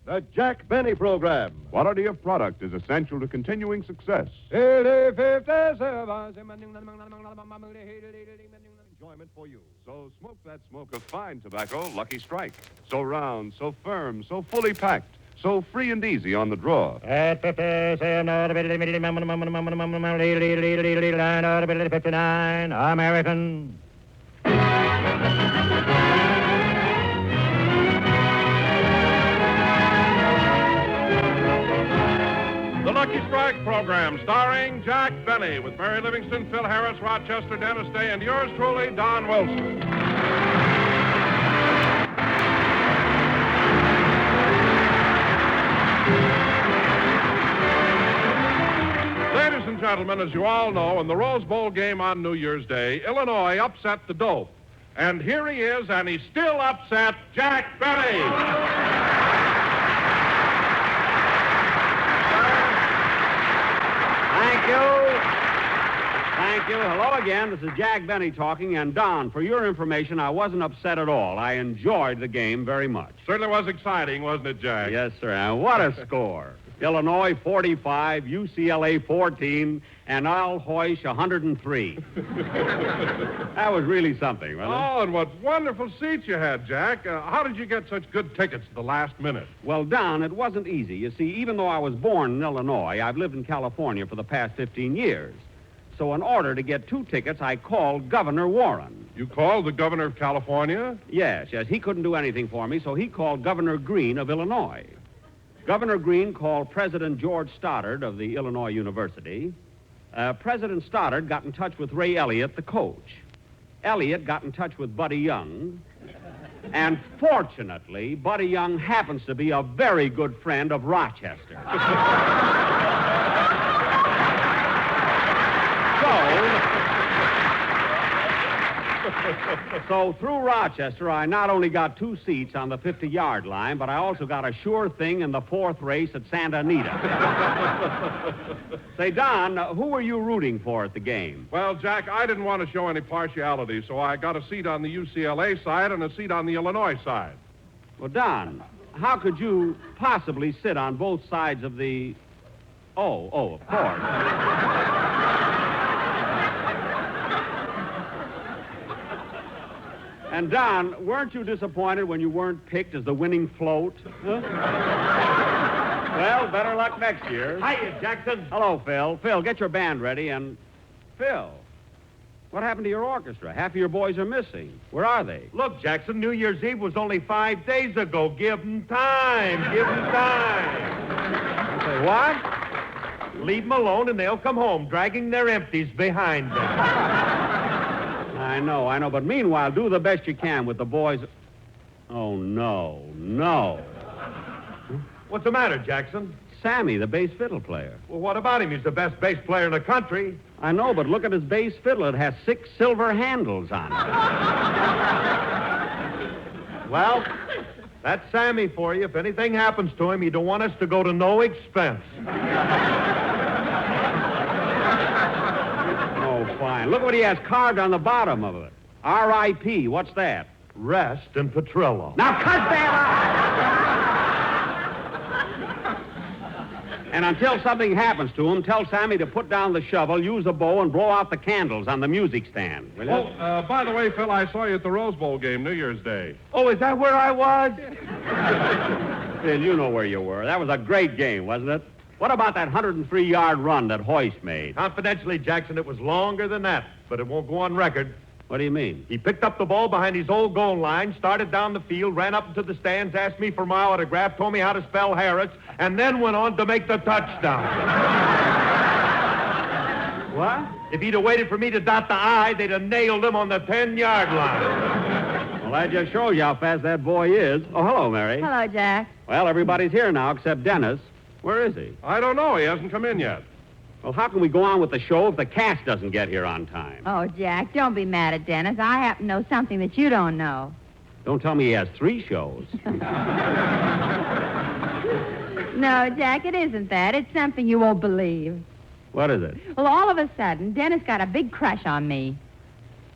The Jack Benny Program. Quality of product is essential to continuing success. Enjoyment for you. So smoke that smoke of fine tobacco, Lucky Strike. So round, so firm, so fully packed, so free and easy on the draw. American. The Lucky Strike program, starring Jack Benny, with Mary Livingston, Phil Harris, Rochester, Dennis Day, and yours truly, Don Wilson. Ladies and gentlemen, as you all know, in the Rose Bowl game on New Year's Day, Illinois upset the dope. And here he is, and he's still upset, Jack Benny. Thank you. Hello again. This is Jack Benny talking. And, Don, for your information, I wasn't upset at all. I enjoyed the game very much. Certainly was exciting, wasn't it, Jack? Yes, sir. And what a score. Illinois 45, UCLA 14, and Al Hoysh 103. That was really something, wasn't it? Oh, and what wonderful seats you had, Jack. How did you get such good tickets at the last minute? Well, Don, it wasn't easy. You see, even though I was born in Illinois, I've lived in California for the past 15 years. So in order to get 2 tickets, I called Governor Warren. You called the governor of California? Yes. He couldn't do anything for me, so he called Governor Green of Illinois. Governor Green called President George Stoddard of the Illinois University. President Stoddard got in touch with Ray Elliott, the coach. Elliott got in touch with Buddy Young. And fortunately, Buddy Young happens to be a very good friend of Rochester. So through Rochester, I not only got 2 seats on the 50-yard line, but I also got a sure thing in the 4th race at Santa Anita. Say, Don, who were you rooting for at the game? Well, Jack, I didn't want to show any partiality, so I got a seat on the UCLA side and a seat on the Illinois side. Well, Don, how could you possibly sit on both sides of the... Oh, of course. And, Don, weren't you disappointed when you weren't picked as the winning float? Huh? Well, better luck next year. Hiya, Jackson. Hello, Phil. Phil, get your band ready and... Phil, what happened to your orchestra? Half of your boys are missing. Where are they? Look, Jackson, New Year's Eve was only 5 days ago. Give them time. Give them time. Say what? Leave them alone and they'll come home, dragging their empties behind them. I know, but meanwhile, do the best you can with the boys. Oh, no. What's the matter, Jackson? Sammy, the bass fiddle player. Well, what about him? He's the best bass player in the country. I know, but look at his bass fiddle. It has 6 silver handles on it. Well, that's Sammy for you. If anything happens to him, you don't want us to go to no expense. Fine. Look what he has carved on the bottom of it. R.I.P. What's that? Rest in Petrillo. Now cut that out! And until something happens to him, tell Sammy to put down the shovel, use a bow, and blow out the candles on the music stand. Will you? Oh, by the way, Phil, I saw you at the Rose Bowl game New Year's Day. Oh, is that where I was? Phil, you know where you were. That was a great game, wasn't it? What about that 103-yard run that Hoysh made? Confidentially, Jackson, it was longer than that, but it won't go on record. What do you mean? He picked up the ball behind his old goal line, started down the field, ran up into the stands, asked me for my autograph, told me how to spell Harris, and then went on to make the touchdown. What? If he'd have waited for me to dot the I, they'd have nailed him on the 10-yard line. Well, that just shows you how fast that boy is. Oh, hello, Mary. Hello, Jack. Well, everybody's here now except Dennis. Where is he? I don't know. He hasn't come in yet. Well, how can we go on with the show if the cast doesn't get here on time? Oh, Jack, don't be mad at Dennis. I happen to know something that you don't know. Don't tell me he has 3 shows. No, Jack, it isn't that. It's something you won't believe. What is it? Well, all of a sudden, Dennis got a big crush on me.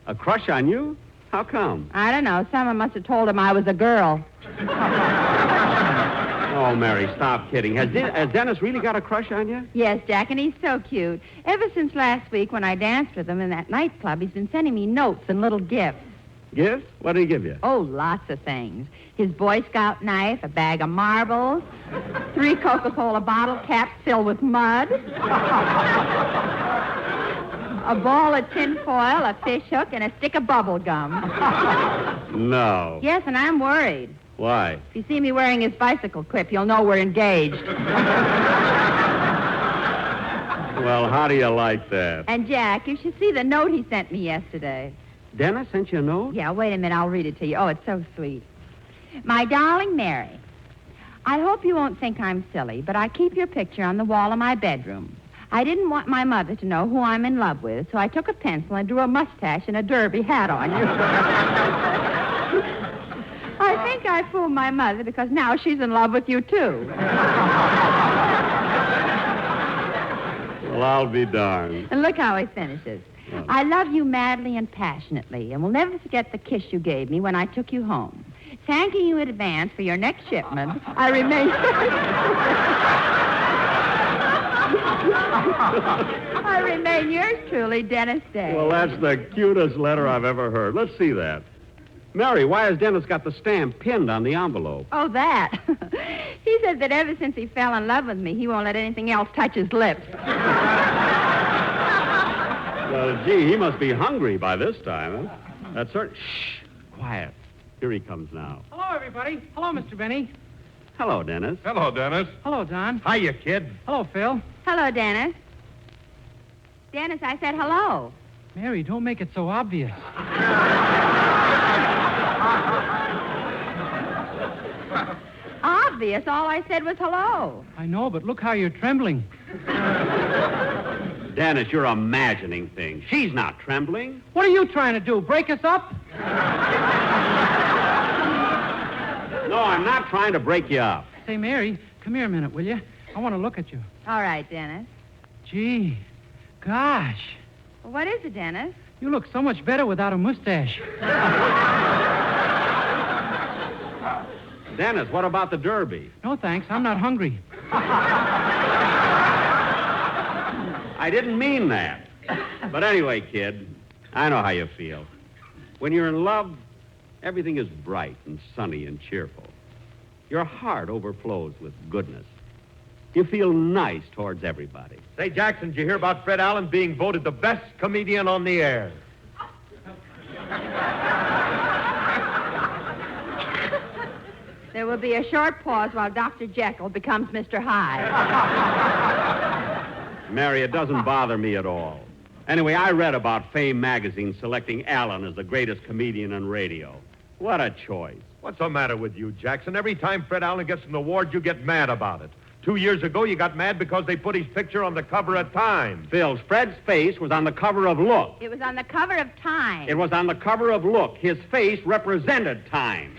A crush on you? How come? I don't know. Someone must have told him I was a girl. Oh, Oh, Mary, stop kidding. Has Dennis really got a crush on you? Yes, Jack, and he's so cute. Ever since last week when I danced with him in that nightclub, he's been sending me notes and little gifts. Gifts? What did he give you? Oh, lots of things. His Boy Scout knife, a bag of marbles, 3 Coca-Cola bottle caps filled with mud, a ball of tin foil, a fish hook, and a stick of bubble gum. No. Yes, and I'm worried. Why? If you see me wearing his bicycle clip, you'll know we're engaged. Well, how do you like that? And, Jack, you should see the note he sent me yesterday. Dennis sent you a note? Yeah, wait a minute. I'll read it to you. Oh, it's so sweet. My darling Mary, I hope you won't think I'm silly, but I keep your picture on the wall of my bedroom. I didn't want my mother to know who I'm in love with, so I took a pencil and drew a mustache and a derby hat on you. I think I fooled my mother because now she's in love with you, too. Well, I'll be darned. And look how he finishes. Oh. I love you madly and passionately, and will never forget the kiss you gave me when I took you home. Thanking you in advance for your next shipment, I remain... I remain yours truly, Dennis Day. Well, that's the cutest letter I've ever heard. Let's see that. Mary, why has Dennis got the stamp pinned on the envelope? Oh, that. He said that ever since he fell in love with me, he won't let anything else touch his lips. Well, gee, he must be hungry by this time, huh? That's certain. Shh, quiet. Here he comes now. Hello, everybody. Hello, Mr. Benny. Hello, Dennis. Hello, Dennis. Hello, Don. Hiya, kid. Hello, Phil. Hello, Dennis. Dennis, I said hello. Mary, don't make it so obvious. Obvious. All I said was hello. I know, but look how you're trembling. Dennis, you're imagining things. She's not trembling. What are you trying to do, break us up? No, I'm not trying to break you up. Say, Mary, come here a minute, will you? I want to look at you. All right, Dennis. Gee, gosh, Well, what is it, Dennis? you look so much better without a mustache. Dennis, what about the Derby? No, thanks. I'm not hungry. I didn't mean that. But anyway, kid, I know how you feel. When you're in love, everything is bright and sunny and cheerful. Your heart overflows with goodness. You feel nice towards everybody. Say, Jackson, did you hear about Fred Allen being voted the best comedian on the air? There will be a short pause while Dr. Jekyll becomes Mr. Hyde. Mary, it doesn't bother me at all. Anyway, I read about Fame magazine selecting Allen as the greatest comedian on radio. What a choice. What's the matter with you, Jackson? Every time Fred Allen gets an award, you get mad about it. 2 years ago, you got mad because they put his picture on the cover of Time. Phil, Fred's face was on the cover of Look. It was on the cover of Time. It was on the cover of Look. His face represented Time.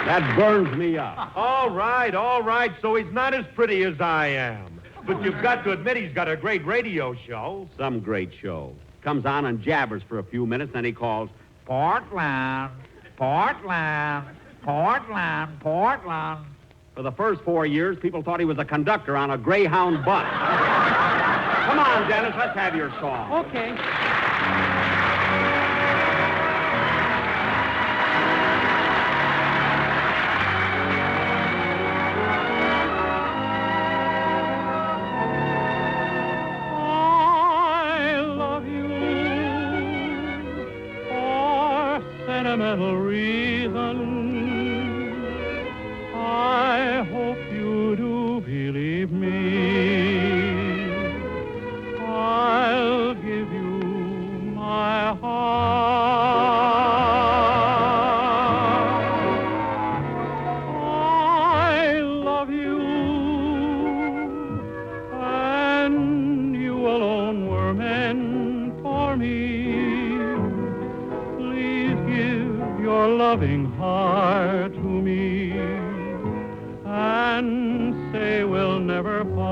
That burns me up. All right. So he's not as pretty as I am. But you've got to admit he's got a great radio show. Some great show. Comes on and jabbers for a few minutes, then he calls, Portland, Portland, Portland, Portland. For the first 4 years, people thought he was a conductor on a Greyhound bus. Come on, Dennis, let's have your song. Okay. Sentimental reason, I hope you do believe me. I'll give you my heart. I love you, and you alone were meant for me. Your loving heart to me, and say we'll never part.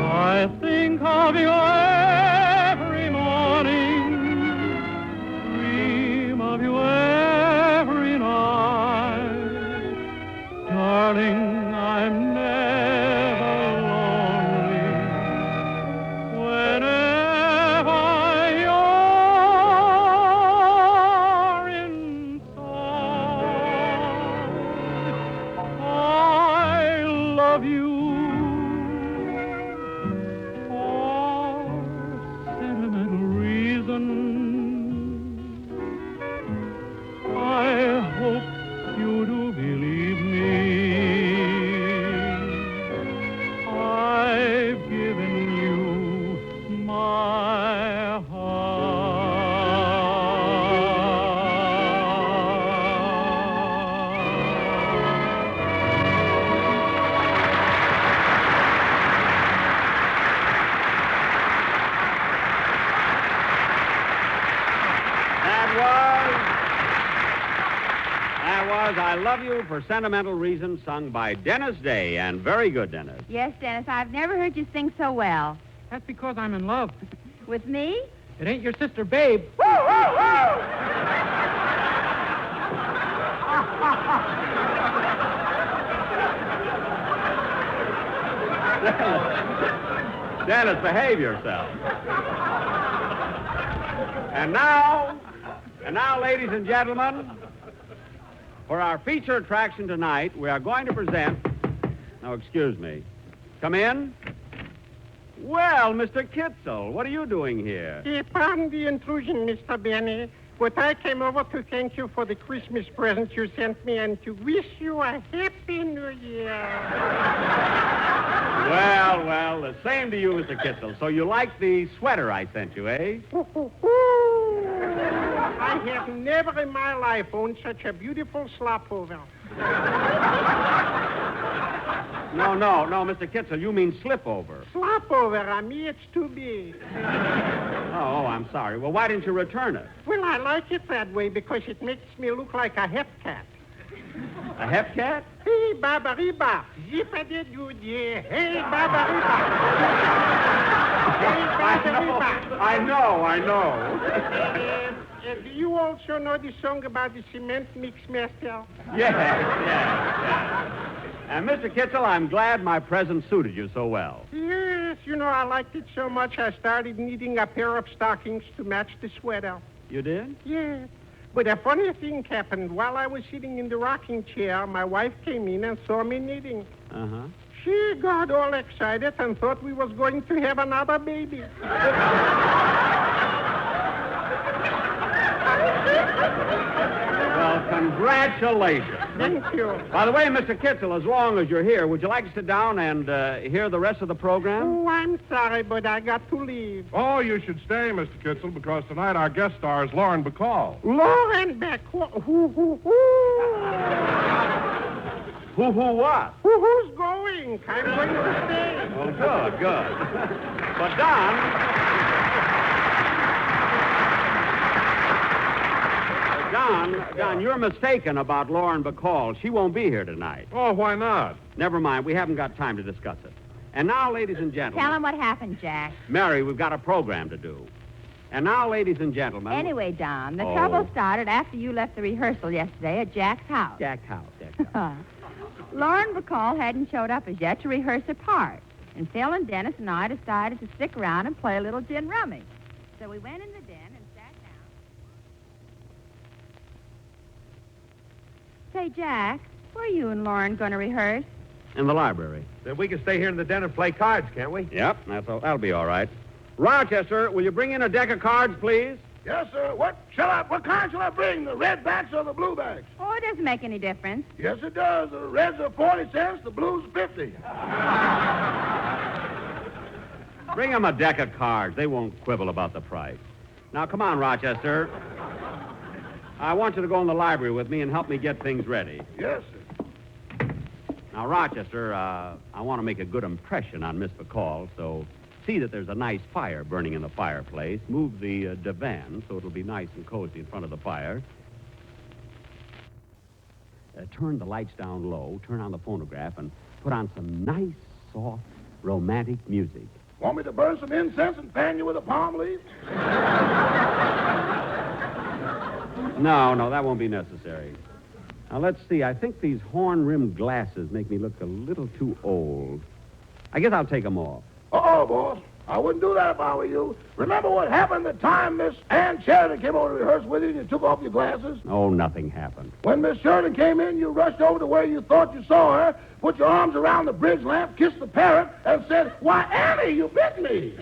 I think of your was I Love You for Sentimental Reasons, sung by Dennis Day. And very good, Dennis. Yes, Dennis, I've never heard you sing so well. That's because I'm in love. With me? It ain't your sister, Babe. Dennis, behave yourself. And now, ladies and gentlemen, for our feature attraction tonight, we are going to present... Now, excuse me. Come in. Well, Mr. Kitzel, what are you doing here? Pardon the intrusion, Mr. Benny, but I came over to thank you for the Christmas present you sent me and to wish you a happy New Year. Well, the same to you, Mr. Kitzel. So you like the sweater I sent you, eh? I have never in my life owned such a beautiful slopover. No, Mr. Kitzel, you mean slipover. Slopover, on me it's too big. Oh, I'm sorry. Well, why didn't you return it? Well, I like it that way because it makes me look like a hep cat. A hep cat? Hey, Baba Riba, zip-a-did-you, dear. Hey, Baba Riba. Hey, Baba Riba. I know. Do you also know the song about the cement mix master? Yes. And Mr. Kitzel, I'm glad my present suited you so well. Yes, I liked it so much I started knitting a pair of stockings to match the sweater. You did? Yes. But a funny thing happened. While I was sitting in the rocking chair, my wife came in and saw me knitting. Uh-huh. She got all excited and thought we was going to have another baby. Well, congratulations. Thank you. By the way, Mr. Kitzel, as long as you're here, would you like to sit down and hear the rest of the program? Oh, I'm sorry, but I got to leave. Oh, you should stay, Mr. Kitzel, because tonight our guest star is Lauren Bacall. Lauren Bacall. Who? Who what? Who's going? I'm going to stay. Oh, good. But, Don, you're mistaken about Lauren Bacall. She won't be here tonight. Oh, why not? Never mind. We haven't got time to discuss it. And now, ladies and gentlemen... Tell him what happened, Jack. Mary, we've got a program to do. And now, ladies and gentlemen... Anyway, Don, the trouble started after you left the rehearsal yesterday at Jack's house. Jack's house. Lauren Bacall hadn't showed up as yet to rehearse her part. And Phil and Dennis and I decided to stick around and play a little gin rummy. So we went in the den and sat down. Say, Jack, where are you and Lauren going to rehearse? In the library. Then we can stay here in the den and play cards, can't we? Yep, that'll be all right. Rochester, will you bring in a deck of cards, please? Yes, sir. What kind shall I bring? The red backs or the blue backs? Oh, it doesn't make any difference. Yes, it does. The reds are 40 cents, the blues 50. Bring them a deck of cards. They won't quibble about the price. Now, come on, Rochester. I want you to go in the library with me and help me get things ready. Yes, sir. Now, Rochester, I want to make a good impression on Miss Bacall, so see that there's a nice fire burning in the fireplace. Move the divan so it'll be nice and cozy in front of the fire. Turn the lights down low, turn on the phonograph, and put on some nice, soft, romantic music. Want me to burn some incense and fan you with a palm leaf? No, that won't be necessary. Now, let's see. I think these horn-rimmed glasses make me look a little too old. I guess I'll take them off. Uh-oh, boss. I wouldn't do that if I were you. Remember what happened the time Miss Ann Sheridan came over to rehearse with you and you took off your glasses? Oh, nothing happened. When Miss Sheridan came in, you rushed over to where you thought you saw her, put your arms around the bridge lamp, kissed the parrot, and said, "Why, Annie, you bit me."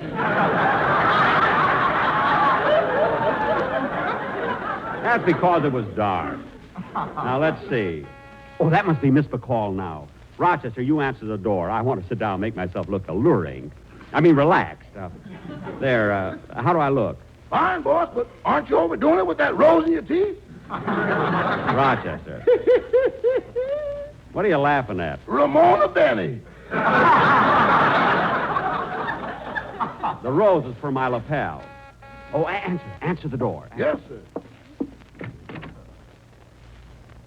That's because it was dark. Now, let's see. Oh, that must be Miss Bacall now. Rochester, you answer the door. I want to sit down and make myself look alluring. I mean, relaxed. How do I look? Fine, boss, but aren't you overdoing it with that rose in your teeth? Rochester. What are you laughing at? Ramona Benny. The rose is for my lapel. Oh, answer the door. Yes, sir.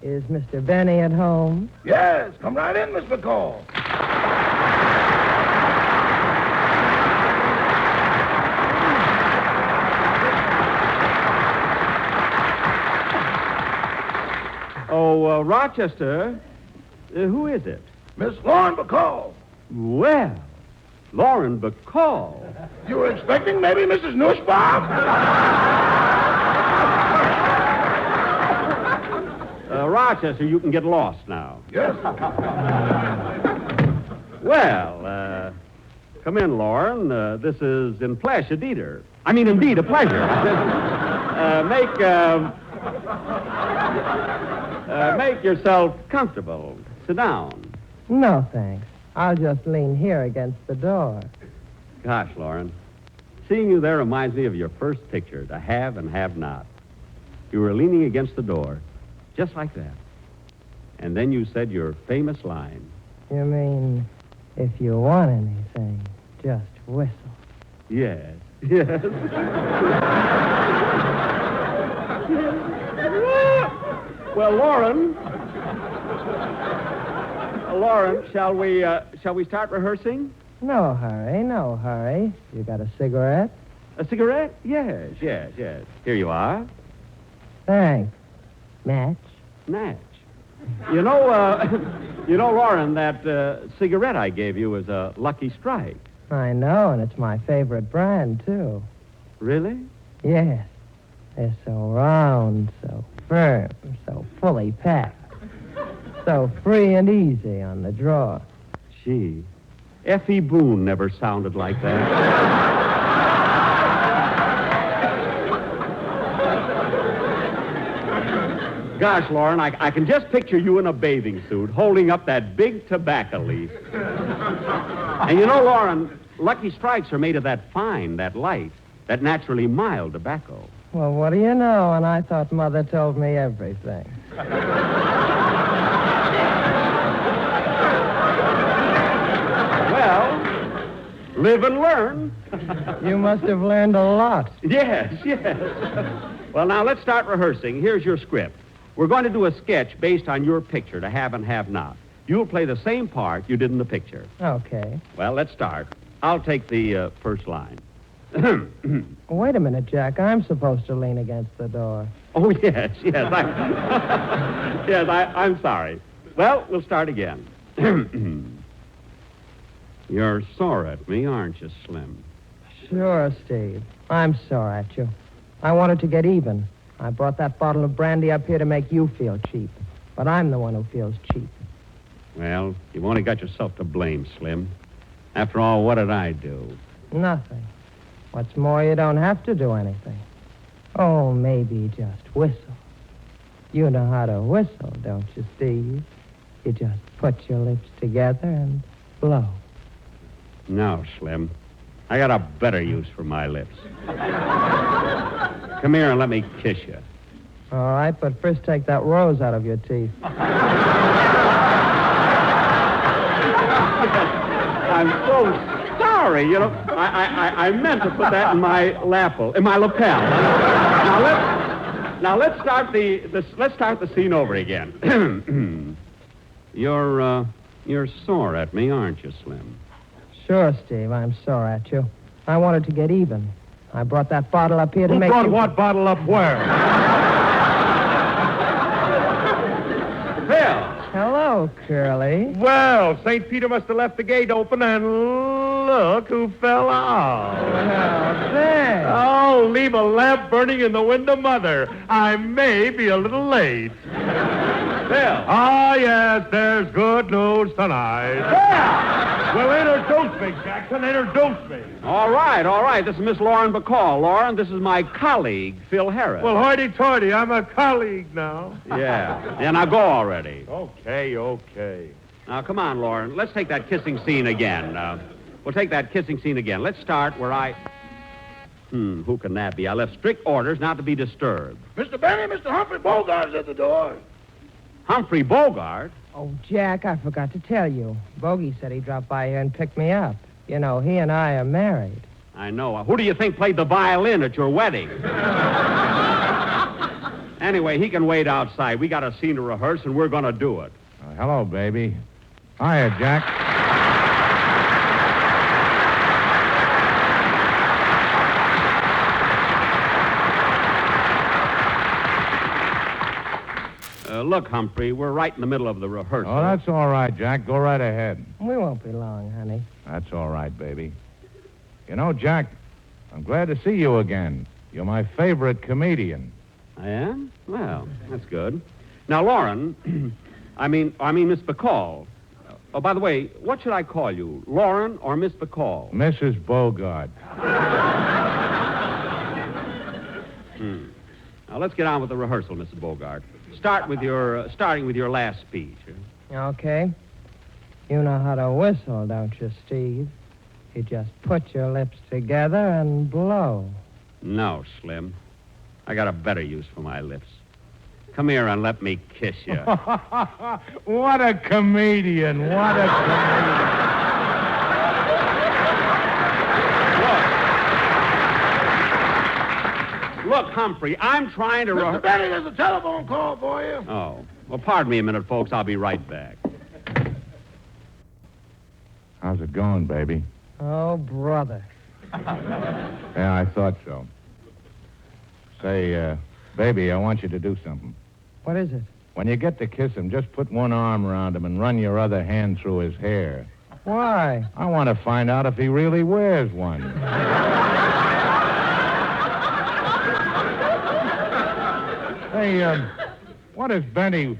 Is Mr. Benny at home? Yes, come right in, Miss Bacall. Oh, Rochester, who is it? Miss Lauren Bacall. Well, Lauren Bacall. You were expecting maybe Mrs. Nussbaum? Rochester, you can get lost now. Yes. Well, come in, Lauren. This is in flesh a deeder. I mean, indeed, a pleasure. Make yourself comfortable. Sit down. No, thanks. I'll just lean here against the door. Gosh, Lauren, seeing you there reminds me of your first picture, The Have and Have Not. You were leaning against the door, just like that. And then you said your famous line. You mean, if you want anything, just whistle. Yes, yes. Well, Lauren, shall we start rehearsing? No hurry, no hurry. You got a cigarette? A cigarette? Yes. Here you are. Thanks. Match? Natch. You know, Lauren, that cigarette I gave you is a Lucky Strike. I know, and it's my favorite brand, too. Really? Yes. They're so round, so firm, so fully packed. So free and easy on the draw. Gee, F.E. Boone never sounded like that. Gosh, Lauren, I can just picture you in a bathing suit holding up that big tobacco leaf. And you know, Lauren, Lucky Strikes are made of that fine, that light, that naturally mild tobacco. Well, what do you know? And I thought Mother told me everything. Well, live and learn. You must have learned a lot. Yes. Well, now let's start rehearsing. Here's your script. We're going to do a sketch based on your picture, To Have and Have Not. You'll play the same part you did in the picture. Okay. Well, let's start. I'll take the first line. Wait a minute, Jack. I'm supposed to lean against the door. Oh, yes. I'm sorry. Well, we'll start again. You're sore at me, aren't you, Slim? Sure, Steve. I'm sore at you. I wanted to get even. I brought that bottle of brandy up here to make you feel cheap. But I'm the one who feels cheap. Well, you've only got yourself to blame, Slim. After all, what did I do? Nothing. What's more, you don't have to do anything. Oh, maybe just whistle. You know how to whistle, don't you, Steve? You just put your lips together and blow. No, Slim. I got a better use for my lips. Come here and let me kiss you. All right, but first take that rose out of your teeth. I'm so sorry. You know, I meant to put that in my lapel, in my lapel. Now let's start the scene over again. You're sore at me, aren't you, Slim? Sure, Steve, I'm sore at you. I wanted to get even. I brought that bottle up here to make brought you... what bottle up where? Phil. Hello, Curly. Well, St. Peter must have left the gate open, and look who fell out. Well, thanks. Oh, leave a lamp burning in the window, Mother. I may be a little late. Phil. Ah, yes, there's good news tonight. Well, introduce me, Jackson. Introduce me. All right. This is Miss Lauren Bacall. Lauren, this is my colleague, Phil Harris. Well, hoity-toity, I'm a colleague now. Yeah, now go already. Okay. Now, come on, Lauren. Let's take that kissing scene again. We'll take that kissing scene again. Let's start where I... who can that be? I left strict orders not to be disturbed. Mr. Benny, Mr. Humphrey Bogart's at the door. Humphrey Bogart? Oh, Jack, I forgot to tell you. Bogey said he'd drop by here and pick me up. You know, he and I are married. I know. Who do you think played the violin at your wedding? Anyway, he can wait outside. We got a scene to rehearse, and we're going to do it. Hello, baby. Hiya, Jack. Look, Humphrey, we're right in the middle of the rehearsal. Oh, that's all right, Jack. Go right ahead. We won't be long, honey. That's all right, baby. You know, Jack, I'm glad to see you again. You're my favorite comedian. I am? Well, that's good. Now, Lauren, I mean, Miss Bacall. Oh, by the way, what should I call you, Lauren or Miss Bacall? Mrs. Bogart. Now, let's get on with the rehearsal, Mrs. Bogart. Starting with your last speech. Okay. You know how to whistle, don't you, Steve? You just put your lips together and blow. No, Slim. I got a better use for my lips. Come here and let me kiss you. What a comedian. What a comedian. Look, Humphrey, I'm trying to... Mr. Benny, there's a telephone call for you. Oh. Well, pardon me a minute, folks. I'll be right back. How's it going, baby? Oh, brother. Yeah, I thought so. Say, baby, I want you to do something. What is it? When you get to kiss him, just put one arm around him and run your other hand through his hair. Why? I want to find out if he really wears one. Hey, what does Benny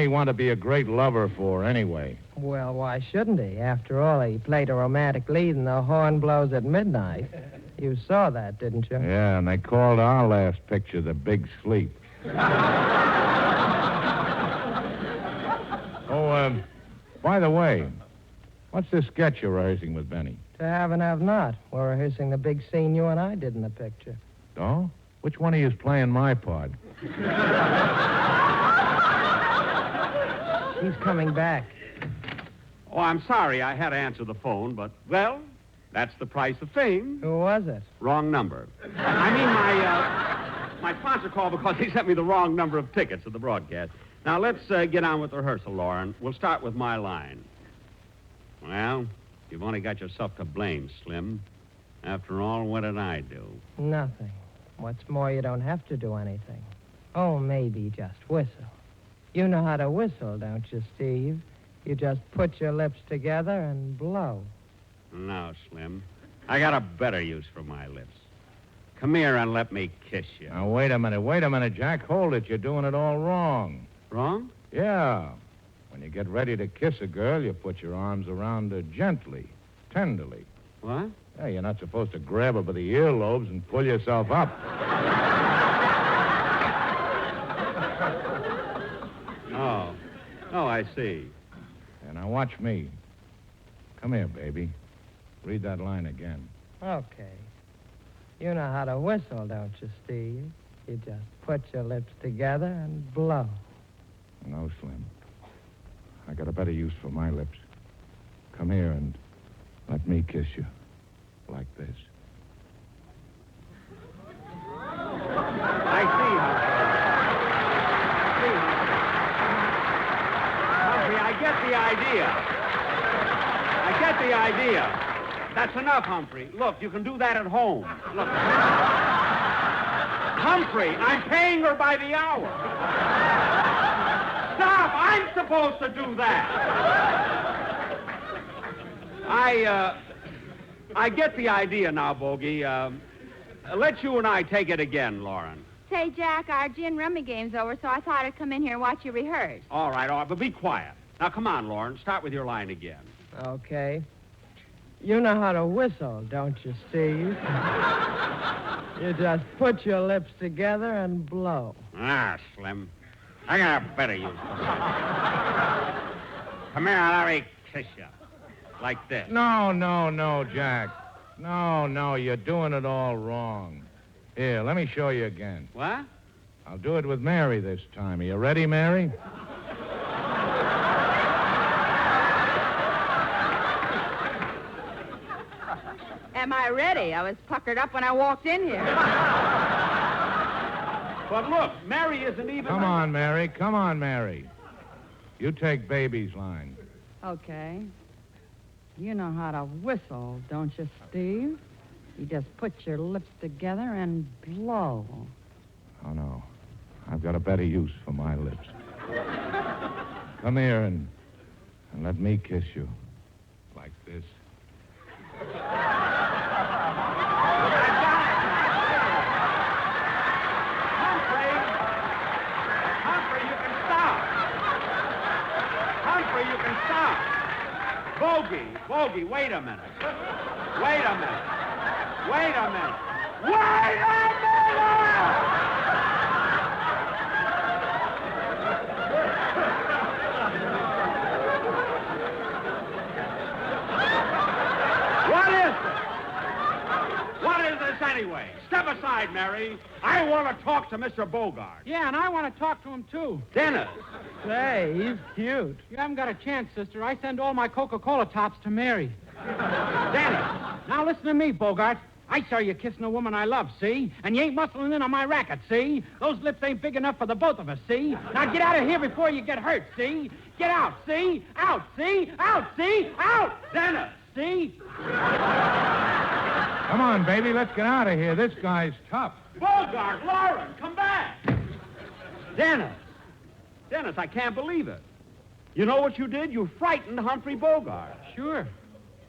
want to be a great lover for, anyway? Well, why shouldn't he? After all, he played a romantic lead in The Horn Blows at Midnight. You saw that, didn't you? Yeah, and they called our last picture The Big Sleep. Oh, by the way, what's this sketch you're rehearsing with Benny? To have and have not. We're rehearsing the big scene you and I did in the picture. Oh? Which one of you is playing my part? He's coming back. Oh, I'm sorry I had to answer the phone, but, well, that's the price of fame. Who was it? Wrong number. I mean, my sponsor called because he sent me the wrong number of tickets to the broadcast. Now, let's get on with the rehearsal, Lauren. We'll start with my line. Well, you've only got yourself to blame, Slim. After all, what did I do? Nothing. What's more, you don't have to do anything. Oh, maybe just whistle. You know how to whistle, don't you, Steve? You just put your lips together and blow. No, Slim. I got a better use for my lips. Come here and let me kiss you. Now, wait a minute, Jack. Hold it. You're doing it all wrong. Wrong? Yeah. When you get ready to kiss a girl, you put your arms around her gently, tenderly. What? Yeah, you're not supposed to grab her by the earlobes and pull yourself up. Oh, I see. And now watch me. Come here, baby. Read that line again. Okay. You know how to whistle, don't you, Steve? You just put your lips together and blow. No, Slim. I got a better use for my lips. Come here and let me kiss you. Like this. I see, Humphrey, I get the idea. That's enough, Humphrey. Look, you can do that at home. Look. Humphrey, I'm paying her by the hour. Stop! I'm supposed to do that. I get the idea now, Bogey. Let you and I take it again, Lauren. Say, Jack, our gin rummy game's over, so I thought I'd come in here and watch you rehearse. All right, but be quiet. Now, come on, Lauren. Start with your line again. Okay. You know how to whistle, don't you, Steve? You just put your lips together and blow. Ah, Slim. I got a better use for it. Come here and let me kiss you. Like this. No, Jack. No, you're doing it all wrong. Here, let me show you again. What? I'll do it with Mary this time. Are you ready, Mary? Am I ready? I was puckered up when I walked in here. But look, Mary isn't even... Come on, Mary. Come on, Mary. You take baby's line. Okay. You know how to whistle, don't you, Steve? You just put your lips together and blow. Oh, no. I've got a better use for my lips. Come here and let me kiss you. Like this. Humphrey, you can stop. Humphrey, you can stop. Bogey, wait a minute. Wait a minute. Wait a minute. Wait a minute! What is this? What is this anyway? Step aside, Mary. I want to talk to Mr. Bogart. Yeah, and I want to talk to him, too. Dennis. Say, he's cute. You haven't got a chance, sister. I send all my Coca-Cola tops to Mary. Dennis. Now listen to me, Bogart. I saw you kissing a woman I love, see? And you ain't muscling in on my racket, see? Those lips ain't big enough for the both of us, see? Now get out of here before you get hurt, see? Get out, see? Out, see? Out, see? Out! Dennis. See? Come on, baby. Let's get out of here. This guy's tough. Bogart, Lauren, come back. Dennis, I can't believe it. You know what you did? You frightened Humphrey Bogart. Sure.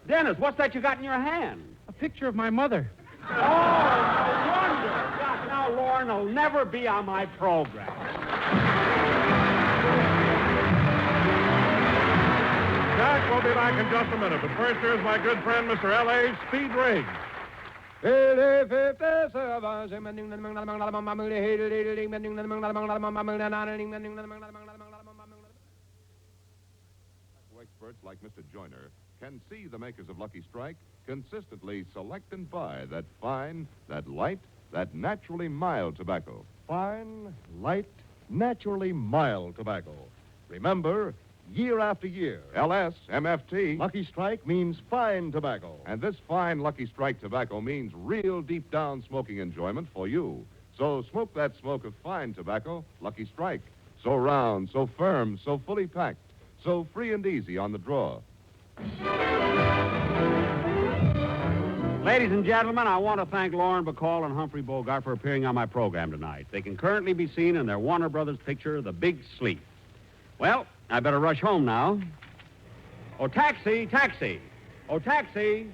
Dennis, what's that you got in your hand? A picture of my mother. Oh, no wonder. God, now Lauren will never be on my program. Jack will be back in just a minute, but first here's my good friend, Mr. L.A. Speed Riggs. Experts like Mr. Joyner can see the makers of Lucky Strike consistently select and buy that fine, that light, that naturally mild tobacco. Fine, light, naturally mild tobacco. Remember, year after year, LS, MFT. Lucky Strike means fine tobacco. And this fine Lucky Strike tobacco means real deep down smoking enjoyment for you. So smoke that smoke of fine tobacco, Lucky Strike. So round, so firm, so fully packed, so free and easy on the draw. Ladies and gentlemen, I want to thank Lauren Bacall and Humphrey Bogart for appearing on my program tonight. They can currently be seen in their Warner Brothers picture, The Big Sleep. Well, I better rush home now. Oh, taxi, taxi. Oh, taxi.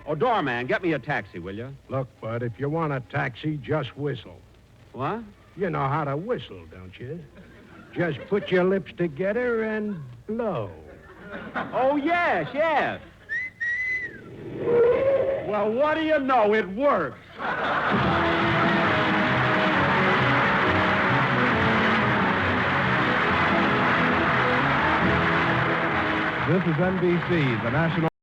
Oh, doorman, get me a taxi, will you? Look, Bud, if you want a taxi, just whistle. What? You know how to whistle, don't you? Just put your lips together and blow. Oh, yes, yes. Well, what do you know? It works. This is NBC, the national...